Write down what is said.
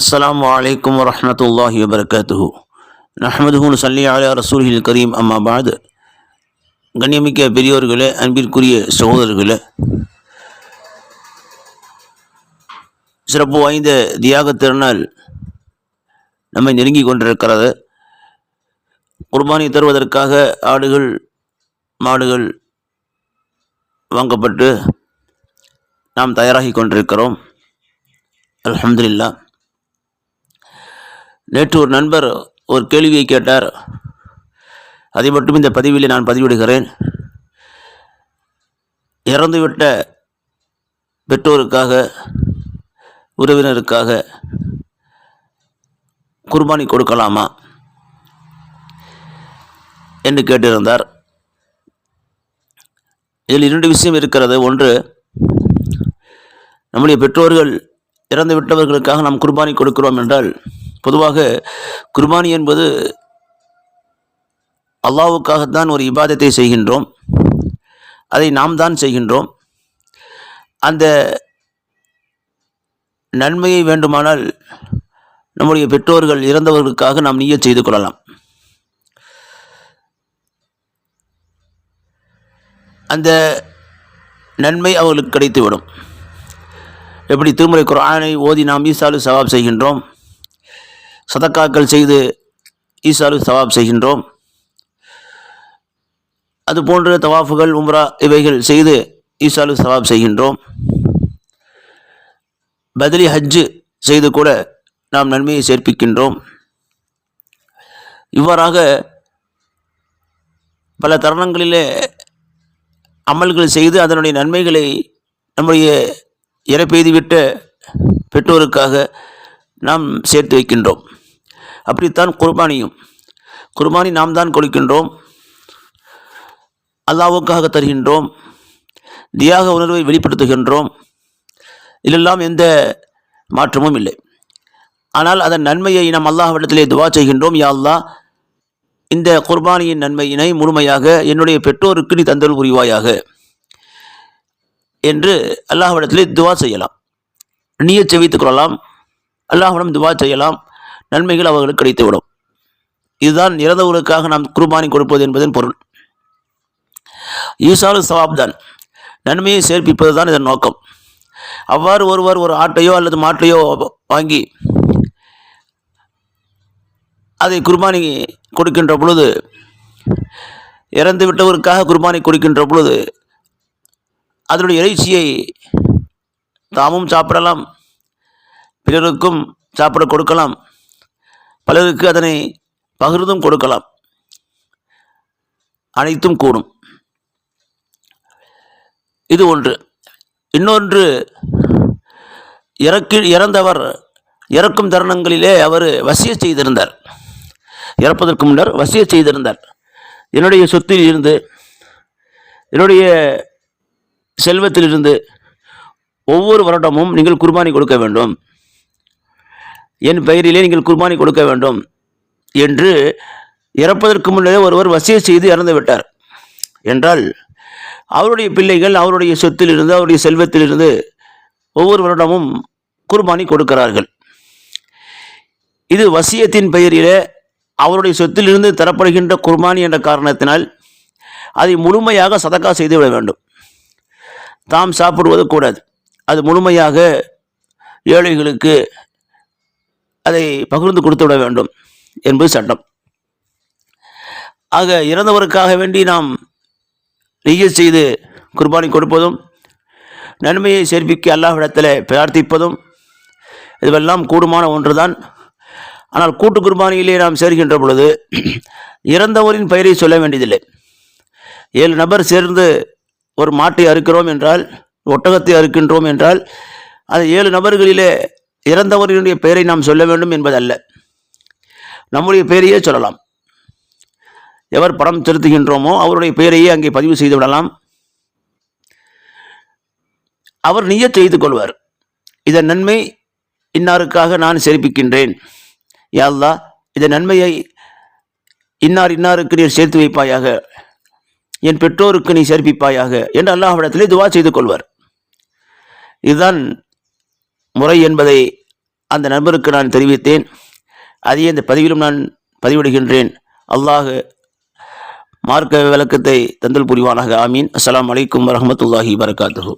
அஸ்ஸலாமு அலைக்கும் வரஹ்மத்துல்லாஹி வபரகாத்துஹு. நஹ்மதுஹு நுஸல்லி அலா ரசூலில் கரீம். அம்மா பாத். கண்ணியமிக்க பெரியோர்களே, அன்பிற்குரிய சகோதரர்களே, சிறப்பு வாய்ந்த தியாக திருநாள் நம்மை நெருங்கி கொண்டிருக்கிறது. குர்பானி தருவதற்காக ஆடுகள் மாடுகள் வாங்கப்பட்டு நாம் தயாராகி கொண்டிருக்கிறோம். அல்ஹம்துலில்லாஹ். நேற்று ஒரு நண்பர் ஒரு கேள்வியை கேட்டார். அதை மட்டும் இந்த பதிவிலே நான் பதிவிடுகிறேன். இறந்துவிட்ட பெற்றோருக்காக, உறவினருக்காக குர்பானி கொடுக்கலாமா என்று கேட்டிருந்தார். இதில் இரண்டு விஷயம் இருக்கிறது. ஒன்று, நம்முடைய பெற்றோர்கள் இறந்து விட்டவர்களுக்காக நாம் குர்பானி கொடுக்கிறோம் என்றால், பொதுவாக குர்பானி என்பது அல்லாஹ்வுக்காகத்தான் ஒரு இபாதத்தை செய்கின்றோம். அதை நாம் தான் செய்கின்றோம். அந்த நன்மையை வேண்டுமானால் நம்முடைய பெற்றோர்கள் இறந்தவர்களுக்காக நாம் நிய்யத் செய்து கொள்ளலாம். அந்த நன்மை அவர்களுக்கு கிடைத்துவிடும். எப்படி திருமறை குர்ஆனை ஓதி நாம் ஈசாலு சவாப் செய்கின்றோம், சதக்காக்கள் செய்து ஈசாலு சவாப் செய்கின்றோம், அதுபோன்ற தவாஃபுகள், உம்ரா இவைகள் செய்து ஈசாலு சவாப் செய்கின்றோம். பத்ரி ஹஜ்ஜு செய்து கூட நாம் நன்மையை சேர்ப்பிக்கின்றோம். இவ்வாறாக பல தருணங்களிலே அமல்கள் செய்து அதனுடைய நன்மைகளை நம்முடைய இறப்பெய்துவிட்ட பெற்றோருக்காக நாம் சேர்த்து வைக்கின்றோம். அப்படித்தான் குர்பானியும். குர்பானி நாம் தான் கொடுக்கின்றோம், அல்லாஹ்வுக்காக தருகின்றோம், தியாக உணர்வை வெளிப்படுத்துகின்றோம். இதெல்லாம் எந்த மாற்றமும் இல்லை. ஆனால் அதன் நன்மையை நாம் அல்லாஹ்விடத்திலே துவா செய்கின்றோம். யா அல்லாஹ், இந்த குர்பானியின் நன்மையினை முழுமையாக என்னுடைய பெற்றோருக்கு நீ தந்தல் புரிவாயாக என்று அல்லாஹ்விடத்திலே துவா செய்யலாம். நிய்யத் வைத்துக் கொள்ளலாம், அல்லாஹ்விடம் துவா செய்யலாம். நன்மைகள் அவர்களுக்கு கிடைத்துவிடும். இதுதான் இறந்தவர்களுக்காக நாம் குர்பானி கொடுப்பது என்பதன் பொருள். ஈசாலு சவாப் தான், நன்மையை சேர்ப்பிப்பது தான் இதன் நோக்கம். அவ்வாறு ஒருவர் ஒரு ஆட்டையோ அல்லது மாட்டையோ வாங்கி அதை குர்பானி கொடுக்கின்ற பொழுது, இறந்து விட்டவருக்காக குர்பானி கொடுக்கின்ற பொழுது அதனுடைய இறைச்சியை தாமும் சாப்பிடலாம், பிறருக்கும் சாப்பிட கொடுக்கலாம், பலருக்கு அதனை பகிர்ந்தும் கொடுக்கலாம். அனைத்தும் கூடும். இது ஒன்று. இன்னொன்று, இறந்தவர் இறக்கும் தருணங்களிலே அவர் வசியத் செய்திருந்தார். இறப்பதற்கு முன்னர் வசியத் செய்திருந்தார். என்னுடைய சொத்தில் இருந்து, என்னுடைய செல்வத்திலிருந்து ஒவ்வொரு வருடமும் நீங்கள் குர்பானி கொடுக்க வேண்டும், என் பெயரிலே நீங்கள் குர்பானி கொடுக்க வேண்டும் என்று இறப்பதற்கு முன்னரே ஒருவர் வசியத் செய்து இறந்து விட்டார் என்றால், அவருடைய பிள்ளைகள் அவருடைய சொத்திலிருந்து, அவருடைய செல்வத்திலிருந்து ஒவ்வொரு வருடமும் குர்பானி கொடுக்கிறார்கள். இது வசியத்தின் பெயரிலே அவருடைய சொத்திலிருந்து தரப்படுகின்ற குர்பானி என்ற காரணத்தினால் அதை முழுமையாக சதக்கா செய்துவிட வேண்டும். தாம் சாப்பிடுவது கூடாது. அது முழுமையாக ஏழைகளுக்கு அதை பகிர்ந்து கொடுத்து விட வேண்டும் என்பது சட்டம். ஆக இறந்தவருக்காக வேண்டி நாம் நிய்யத் செய்து குர்பானி கொடுப்பதும், நன்மையை சேர்ப்பிக்க அல்லாஹ்விடத்தில் பிரார்த்திப்பதும் இதுவெல்லாம் கூடுமான ஒன்றுதான். ஆனால் கூட்டு குர்பானியிலே நாம் சேர்கின்ற பொழுது இறந்தவரின் பெயரை சொல்ல வேண்டியதில்லை. 7 நபர் சேர்ந்து ஒரு மாட்டை அறுக்கிறோம் என்றால், ஒட்டகத்தை அறுக்கின்றோம் என்றால், அது 7 நபர்களிலே இறந்தவரினுடைய பெயரை நாம் சொல்ல வேண்டும் என்பதல்ல. நம்முடைய பெயரையே சொல்லலாம். எவர் பணம் செலுத்துகின்றோமோ அவருடைய பெயரையே அங்கே பதிவு செய்து விடலாம். அவர் நிய்யத் செய்து கொள்வார். இதன் நன்மை இன்னாருக்காக நான் சேர்ப்பிக்கின்றேன். யா அல்லாஹ், இந்த நன்மையை இன்னாருக்கு நீர் சேர்த்து வைப்பாயாக, என் பெற்றோருக்கு நீ சேர்ப்பிப்பாயாக என்று அல்லாஹ்விடத்திலே துவா செய்து கொள்வார். இதுதான் முறை என்பதை அந்த நண்பருக்கு நான் தெரிவித்தேன். அதையே இந்த பதிவிலும் நான் பதிவிடுகின்றேன். அல்லாஹ் மார்க்க விளக்கத்தை தந்தல் புரிவானாக. ஆமீன். அஸ்ஸலாமு அலைக்கும் வரஹ்மத்துல்லாஹி வபரகாத்துஹு.